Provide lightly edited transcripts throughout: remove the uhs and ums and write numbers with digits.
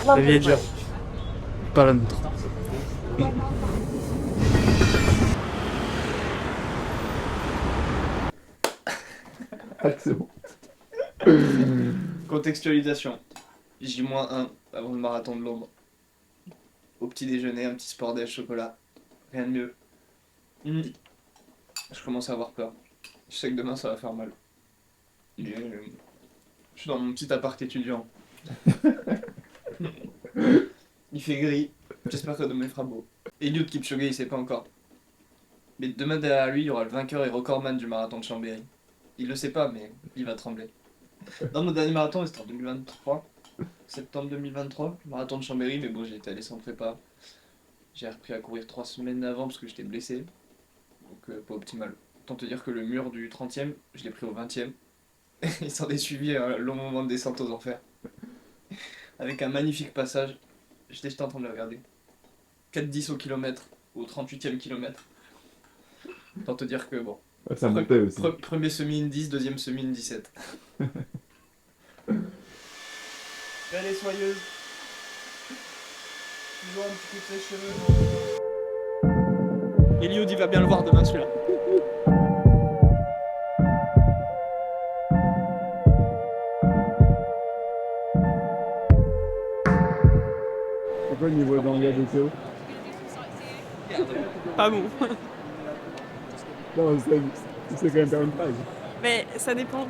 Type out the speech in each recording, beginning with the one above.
La vie est dure. Pas la nôtre. Ah, c'est bon. Contextualisation. J-1 avant le marathon de Londres. Au petit déjeuner, un petit sport déj chocolat. Rien de mieux. Je commence à avoir peur. Je sais que demain ça va faire mal. Et, je suis dans mon petit appart étudiant. Il fait gris. J'espère que demain il fera beau. Eliud Kipchoge, il sait pas encore. Mais demain derrière lui, il y aura le vainqueur et recordman du marathon de Chambéry. Il le sait pas, mais il va trembler. Dans mon dernier marathon, c'était en 2023. Septembre 2023, marathon de Chambéry, mais bon, j'ai été allé sans prépa. J'ai repris à courir 3 semaines avant parce que j'étais blessé. Donc pas optimal. Autant te dire que le mur du 30e, je l'ai pris au 20e. Il s'en est suivi un long moment de descente aux enfers. Avec un magnifique passage. J'étais en train de le regarder. 4,10 au kilomètre, au 38e kilomètre. Autant te dire que bon. Ouais, ça montait aussi. Premier semi une 10, deuxième semi une 17. Elle est soyeuse. Toujours un petit coup de sèche-cheveux. Eliud, il va bien le voir demain celui-là. C'est quoi le niveau d'anglais de Théo? Pas bon. Non, c'est quand même faire une phrase. Mais ça dépend.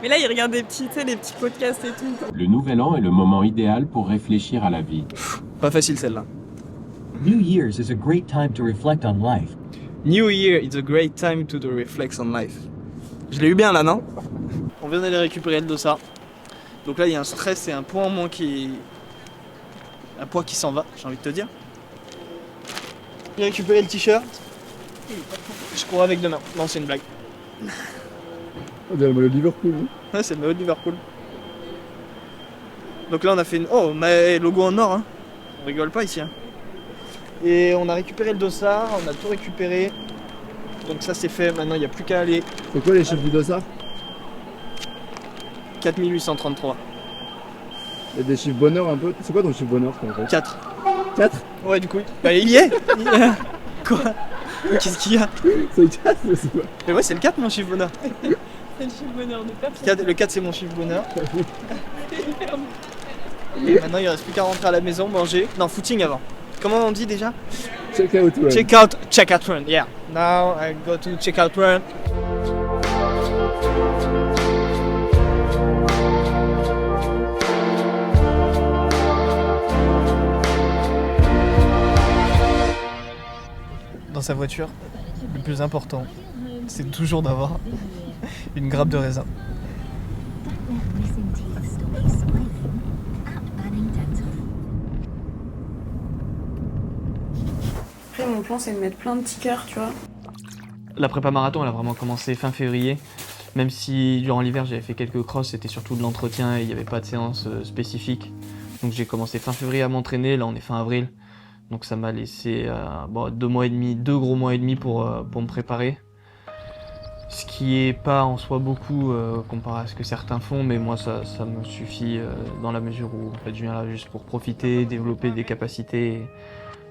Mais là, il regarde des petits podcasts et tout. Le nouvel an est le moment idéal pour réfléchir à la vie. Pas facile celle-là. New Year's is a great time to reflect on life. New Year is a great time to reflect on life. Je l'ai eu bien là, non? On vient d'aller récupérer le dossard. Donc là, il y a un stress et un poids en moins qui... Un poids qui s'en va, j'ai envie de te dire. J'ai récupéré le t-shirt. Je cours avec demain. Non, c'est une blague. On dirait le maillot de Liverpool. Hein. Ouais, c'est le maillot de Liverpool. Donc là, on a fait une... Oh, mais logo en or, hein. On rigole pas ici, hein. Et on a récupéré le dossard, on a tout récupéré. Donc ça, c'est fait. Maintenant, il n'y a plus qu'à aller. C'est quoi les chiffres du dossard? 4833. Il y a des chiffres bonheur un peu. C'est quoi ton chiffre bonheur en fait? 4. 4? Ouais, du coup. Bah, il y est. Quoi? Qu'est-ce qu'il y a? C'est 4 ou c'est quoi? Mais ouais, c'est le 4 mon chiffre bonheur. C'est le chiffre bonheur de personne. Le 4 c'est mon chiffre bonheur. Et maintenant il reste plus qu'à rentrer à la maison, manger. Non, footing avant. Comment on dit déjà? Check out run. Check out run, yeah. Now I go to check out run. Dans sa voiture, le plus important, c'est toujours d'avoir une grappe de raisin. Après, mon plan, c'est de mettre plein de tickers, tu vois. La prépa marathon, elle a vraiment commencé fin février. Même si durant l'hiver, j'avais fait quelques crosses, c'était surtout de l'entretien et il n'y avait pas de séance spécifique. Donc j'ai commencé fin février à m'entraîner, là on est fin avril. Donc ça m'a laissé 2 mois et demi, 2 gros mois et demi pour me préparer. Ce qui est pas en soi beaucoup comparé à ce que certains font, mais moi ça me suffit dans la mesure où en fait, je viens là juste pour profiter, développer des capacités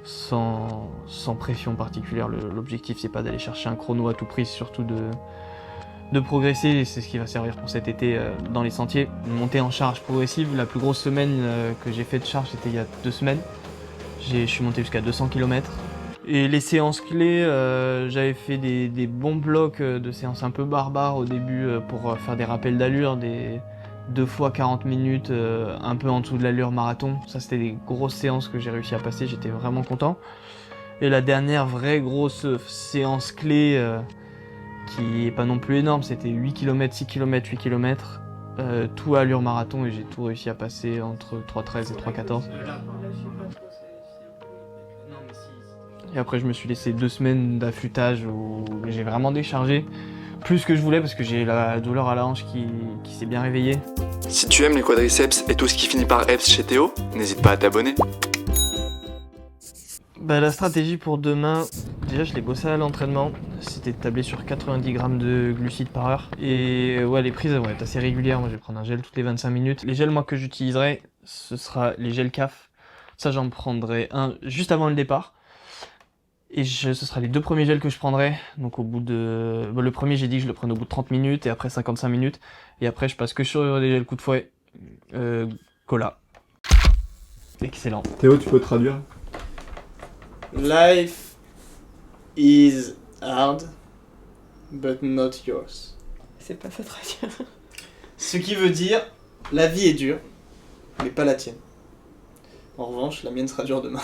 sans pression particulière. L'objectif c'est pas d'aller chercher un chrono à tout prix, c'est surtout de progresser, et c'est ce qui va servir pour cet été dans les sentiers. Une montée en charge progressive, la plus grosse semaine que j'ai fait de charge c'était il y a 2 semaines. Je suis monté jusqu'à 200 km. Et les séances clés, j'avais fait des bons blocs de séances un peu barbares au début pour faire des rappels d'allure, des 2 fois 40 minutes, un peu en dessous de l'allure marathon. Ça c'était des grosses séances que j'ai réussi à passer, j'étais vraiment content. Et la dernière vraie grosse séance clé, qui est pas non plus énorme, c'était 8 km, 6 km, 8 km, tout à allure marathon, et j'ai tout réussi à passer entre 3,13 et 3,14. Et après je me suis laissé 2 semaines d'affûtage où j'ai vraiment déchargé plus que je voulais parce que j'ai la douleur à la hanche qui s'est bien réveillée. Si tu aimes les quadriceps et tout ce qui finit par EPS chez Théo, n'hésite pas à t'abonner. La stratégie pour demain, déjà je l'ai bossé à l'entraînement, c'était de tabler sur 90 grammes de glucides par heure. Et ouais, les prises vont être assez régulières, moi je vais prendre un gel toutes les 25 minutes. Les gels moi que j'utiliserai, ce sera les gels CAF. Ça, j'en prendrai un juste avant le départ. Et ce sera les 2 premiers gels que je prendrai. Donc au bout de... Bon, le premier, j'ai dit que je le prenais au bout de 30 minutes et après 55 minutes. Et après, je passe que sur les gels coup de fouet. Cola. Excellent. Théo, tu peux traduire? Life is hard, but not yours. C'est pas ça traduire. Ce qui veut dire, la vie est dure, mais pas la tienne. En revanche, la mienne sera dure demain.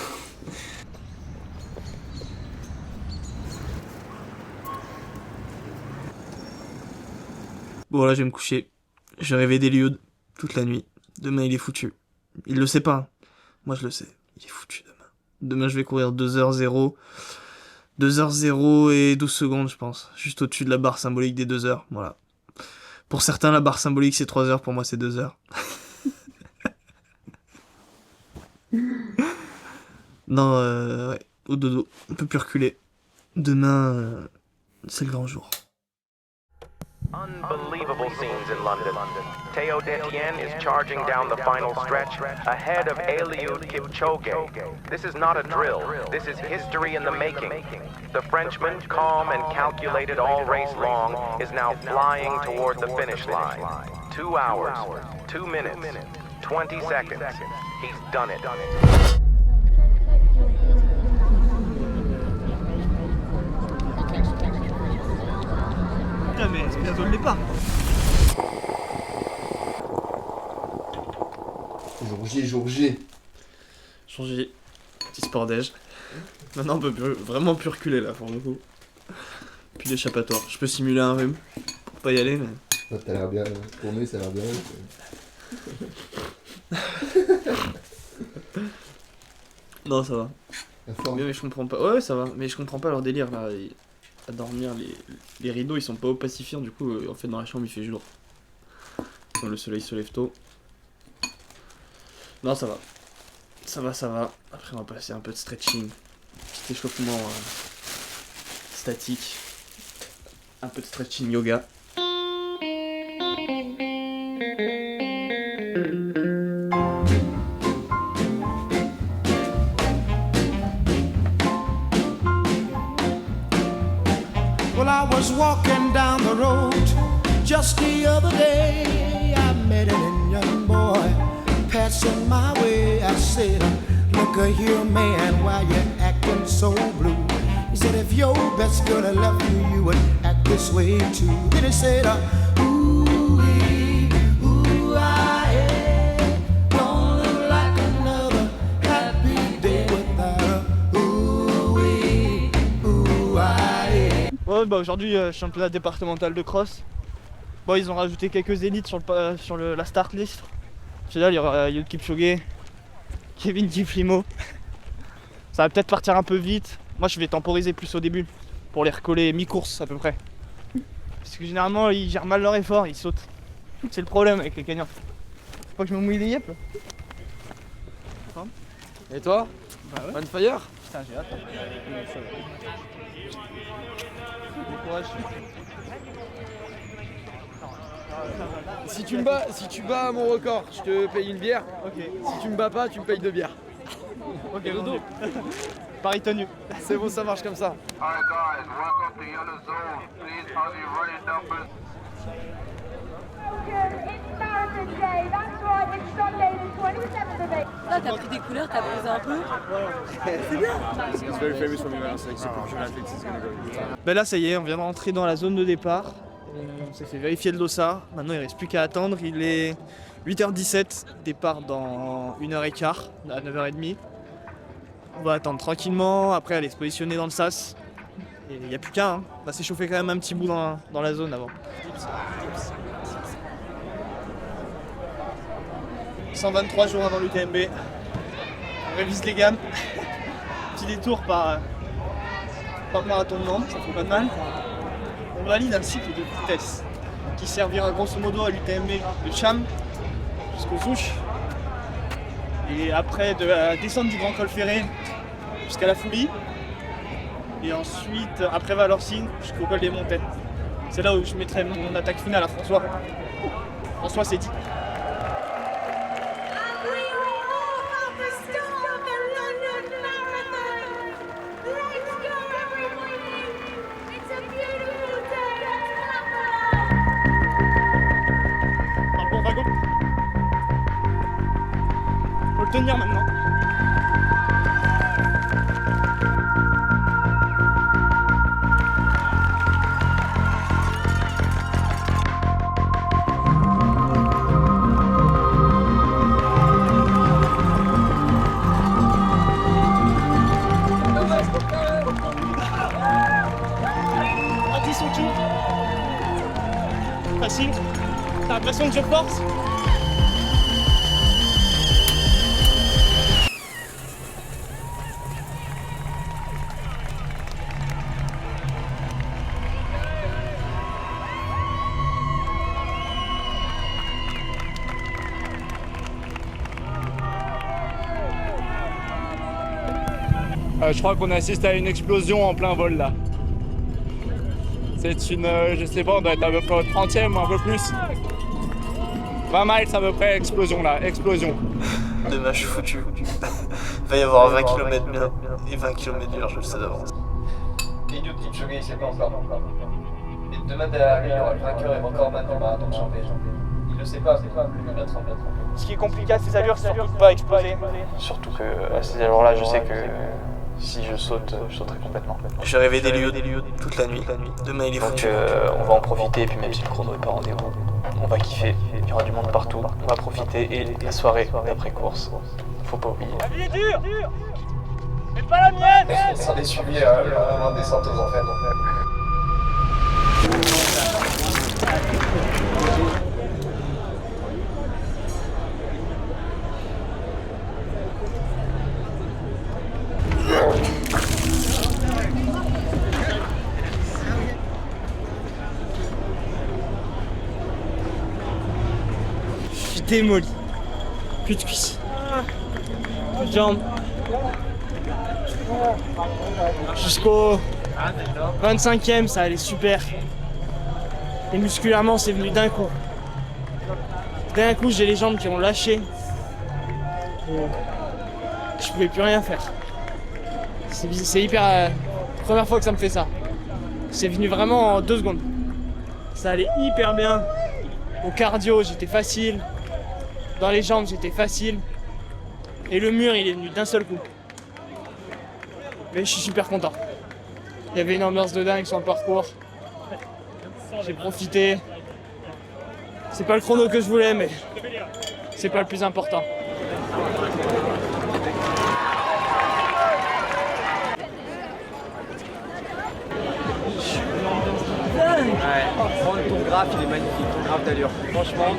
Bon là je vais me coucher. J'ai rêvé d'Eliud toute la nuit. Demain il est foutu. Il le sait pas. Moi je le sais. Il est foutu demain. Demain je vais courir 2h0. 2h0 et 12 secondes je pense. Juste au-dessus de la barre symbolique des 2 heures. Voilà. Pour certains la barre symbolique c'est 3 heures. Pour moi c'est 2 heures. Non ouais. Au dodo. On peut plus reculer. Demain c'est le grand jour. Unbelievable scenes in London. Teo Detienne is charging down the final stretch ahead of Eliud Kipchoge. This is not a drill. This is history in the making. The Frenchman, calm and calculated all race long, is now flying toward the finish line. 2 hours, 2 minutes, 20 seconds. He's done it. Putain mais c'est bientôt le départ. Jour G. Changer. Petit sport déj. Maintenant on peut vraiment plus reculer là pour le coup. Puis l'échappatoire. Je peux simuler un rhume pour pas y aller mais... Ouais, t'as l'air bien tourné, ça a l'air bien. Non ça va. La forme. Mais je comprends pas. Ouais ça va. Mais je comprends pas leur délire là. À dormir, les rideaux ils sont pas opacifiants, du coup en fait dans la chambre il fait jour. Quand le soleil se lève tôt. Non ça va. Ça va. Après on va passer un peu de stretching. Petit échauffement statique. Un peu de stretching yoga. Well, I was walking down the road just the other day. I met an young boy passing my way. I said, look here, man, why you acting so blue? He said, if your best girl had left you, you would act this way too. Then he said, ooh-wee, ooh-ah-eh, don't look like another happy day without a ooh-wee, ooh-ah-eh. Ouais, bah aujourd'hui, championnat départemental de cross. Bon, ils ont rajouté quelques élites sur la start list. Là, il y aura Eliud Kipchoge, Kevin Kiflimo. Ça va peut-être partir un peu vite. Moi, je vais temporiser plus au début pour les recoller mi-course à peu près. Parce que généralement, ils gèrent mal leur effort, ils sautent. C'est le problème avec les gagnants. Faut pas que je me mouille les yeux. Et toi? Bah ouais. On fire? Putain, j'ai hâte. Bon courage. Si tu bats mon record, je te paye une bière. Ok. Si tu me bats pas, tu me payes 2 bières. Ok, Et dodo. Paris tenu. C'est bon, ça marche comme ça. Alright guys, welcome to Yellow Zone. Please have your running numbers. It's Marathon Day, that's right, it's Sunday the 27th of April. Là, t'as pris des couleurs, t'as posé un peu. C'est bien. It's very famous for me when I was like super professional athletes is gonna go. Ben là ça y est, on vient de rentrer dans la zone de départ. On s'est fait vérifier le dossard. Maintenant il reste plus qu'à attendre. Il est 8h17, départ dans 1h15, à 9h30. On va attendre tranquillement, après aller se positionner dans le sas. Et il n'y a plus qu'à, hein. On va s'échauffer quand même un petit bout dans la zone avant. 123 jours avant l'UTMB. On révise les gammes. Petit détour par marathon de Nantes, ça fait pas de mal. On valide un cycle de vitesse qui servira grosso modo à l'UTMB de Cham jusqu'aux Ouches. Et après de la descente du Grand Col Ferré jusqu'à la Foulie. Et ensuite après Valorcine jusqu'au Col des Montaies. C'est là où je mettrai mon attaque finale à François. François c'est dit. We finir maintenant. Facile. T'as l'impression que je force? Je crois qu'on assiste à une explosion en plein vol là. C'est une, je sais pas, on doit être à peu près au 30e ou un peu plus. 20 miles à peu près, explosion là, explosion. Demain je suis foutu. Il va y avoir 20 km bien et 20 km dur, je le sais d'avance. Eliud Kipchoge, il sait pas encore. Et demain derrière lui, il y aura le vainqueur et recordman du marathon de Chambéry. Il le sait pas, il va trembler. Ce qui est compliqué à ces allures, c'est surtout de pas exploser. Surtout que à ces allures-là, je sais que si je saute, je sauterai complètement. Je suis rêvé d'Eliud toute la nuit. Demain il est foutu. Donc on va en profiter, et puis même si le chrono n'est pas rendez-vous, on va kiffer. Il y aura du monde partout, on va profiter, et la soirée d'après-course, faut pas oublier. La vie est dure, mais pas la mienne. On s'en est suivi en descente aux enfers. Démoli. Plus de cuisses. Plus de jambes. Jusqu'au 25e, ça allait super. Et musculairement, c'est venu d'un coup. D'un coup, j'ai les jambes qui ont lâché. Et je pouvais plus rien faire. C'est hyper... première fois que ça me fait ça. C'est venu vraiment en 2 secondes. Ça allait hyper bien. Au cardio, j'étais facile. Dans les jambes, j'étais facile. Et le mur, il est venu d'un seul coup. Mais je suis super content. Il y avait une ambiance de dingue sur le parcours. J'ai profité. C'est pas le chrono que je voulais, mais c'est pas le plus important. Ton graphe, il est magnifique, ton graphe d'allure. Franchement,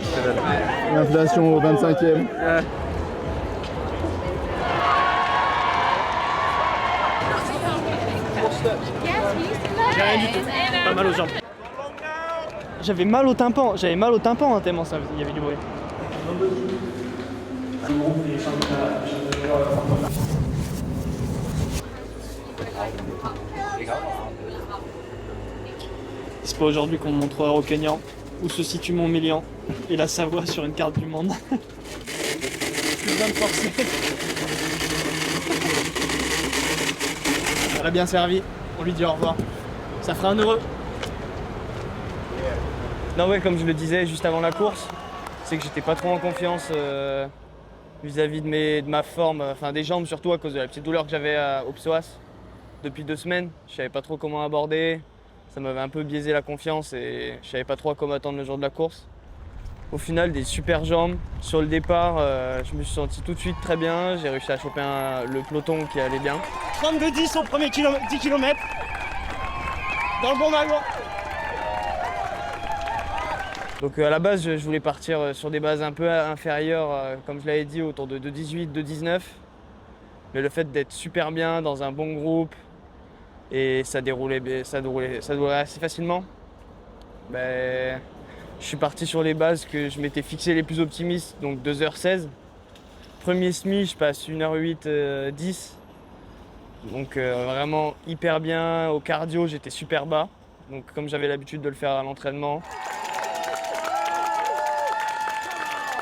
L'inflation au 25e. J'ai rien du tout. Pas mal aux jambes. J'avais mal au tympan hein, tellement il y avait du bruit. C'est pas aujourd'hui qu'on me montrera au Kenya où se situe Montmélian et la Savoie sur une carte du monde. Plus besoin de forcer. Elle a bien servi, on lui dit au revoir. Ça fera un heureux. Non ouais, comme je le disais juste avant la course, c'est que j'étais pas trop en confiance vis-à-vis de ma forme, enfin des jambes surtout à cause de la petite douleur que j'avais au psoas depuis 2 semaines. Je savais pas trop comment aborder, ça m'avait un peu biaisé la confiance et je savais pas trop à quoi m'attendre le jour de la course. Au final, des super jambes. Sur le départ, je me suis senti tout de suite très bien, j'ai réussi à choper le peloton qui allait bien. 32-10 au premier 10 km, dans le bon wagon. Donc à la base, je voulais partir sur des bases un peu inférieures, comme je l'avais dit, autour de 2,18, 2,19. Mais le fait d'être super bien dans un bon groupe et ça déroulait assez facilement, ben, je suis parti sur les bases que je m'étais fixé les plus optimistes, donc 2h16. Premier semi, je passe 1h08, 10. Donc vraiment hyper bien. Au cardio, j'étais super bas. Donc comme j'avais l'habitude de le faire à l'entraînement.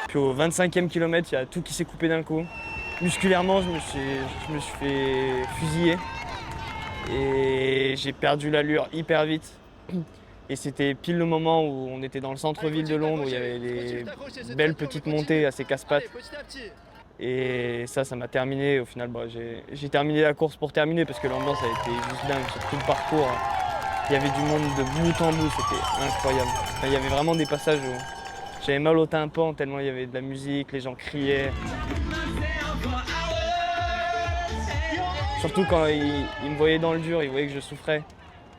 Puis au 25e kilomètre, il y a tout qui s'est coupé d'un coup. Musculairement, je me suis fait fusiller. Et j'ai perdu l'allure hyper vite. Et c'était pile le moment où on était dans le centre-ville de Londres, où il y avait des belles petites montées assez casse-pattes. Et ça m'a terminé. Au final, j'ai terminé la course pour terminer parce que l'ambiance a été juste dingue sur tout le parcours. Il y avait du monde de bout en bout, c'était incroyable. Enfin, il y avait vraiment des passages où j'avais mal au tympan tellement il y avait de la musique, les gens criaient. Surtout quand ils me voyaient dans le dur, ils voyaient que je souffrais.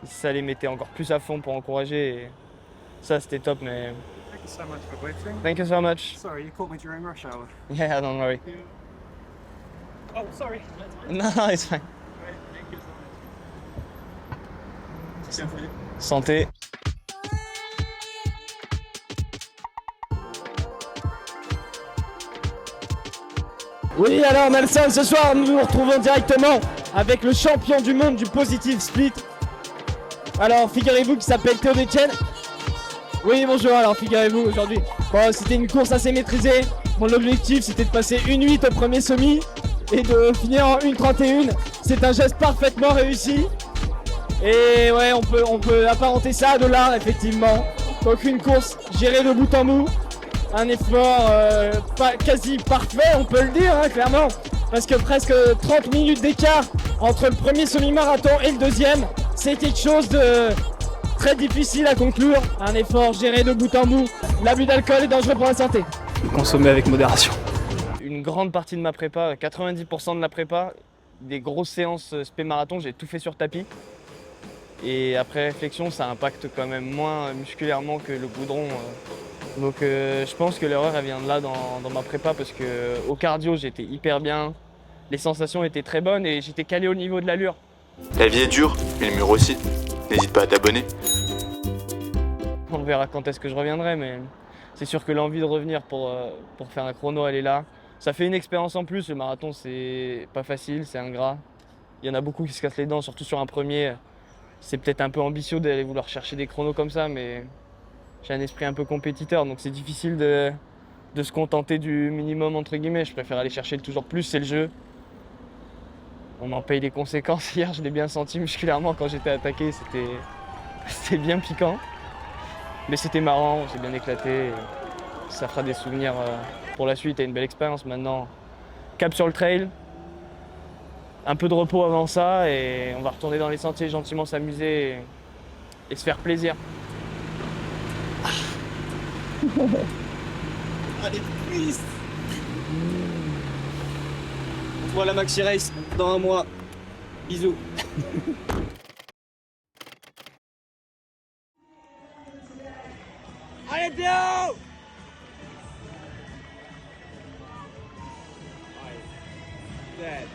Ça les mettait encore plus à fond pour encourager. Et ça, c'était top, mais... Thank you so much for waiting. Thank you so much. Sorry, you caught me during rush hour. Yeah, don't worry. Oh, sorry. No, it's fine. Santé. Oui, alors Nelson, ce soir nous nous retrouvons directement avec le champion du monde du positive split. Alors figurez-vous qu'il s'appelle Théo Etienne. Oui, bonjour, alors figurez-vous aujourd'hui. Bon, c'était une course assez maîtrisée. Mon objectif c'était de passer 1:08 au premier semi et de finir en 1:31. C'est un geste parfaitement réussi. Et ouais, on peut apparenter ça à de l'art effectivement. Donc une course gérée de bout en bout. Un effort quasi parfait, on peut le dire, hein, clairement. Parce que presque 30 minutes d'écart entre le premier semi-marathon et le deuxième, c'est quelque chose de très difficile à conclure. Un effort géré de bout en bout. L'abus d'alcool est dangereux pour la santé. Consommer avec modération. Une grande partie de ma prépa, 90% de la prépa, des grosses séances spé marathon, j'ai tout fait sur tapis. Et après réflexion, ça impacte quand même moins musculairement que le goudron. Donc je pense que l'erreur elle vient de là dans ma prépa parce que au cardio j'étais hyper bien, les sensations étaient très bonnes et j'étais calé au niveau de l'allure. La vie est dure, mais le mur aussi. N'hésite pas à t'abonner. On verra quand est-ce que je reviendrai, mais c'est sûr que l'envie de revenir pour faire un chrono elle est là. Ça fait une expérience en plus, le marathon c'est pas facile, c'est ingrat. Il y en a beaucoup qui se cassent les dents, surtout sur un premier. C'est peut-être un peu ambitieux d'aller vouloir chercher des chronos comme ça, mais j'ai un esprit un peu compétiteur, donc c'est difficile de se contenter du minimum entre guillemets. Je préfère aller chercher le toujours plus, c'est le jeu. On en paye les conséquences. Hier, je l'ai bien senti musculairement quand j'étais attaqué, c'était bien piquant. Mais c'était marrant, on s'est bien éclaté. Ça fera des souvenirs pour la suite et une belle expérience maintenant. Cap sur le trail. Un peu de repos avant ça et on va retourner dans les sentiers gentiment s'amuser et se faire plaisir. Allez, please. On voit la Maxi Race dans un mois. Bisous. Allez, Théo! Dead.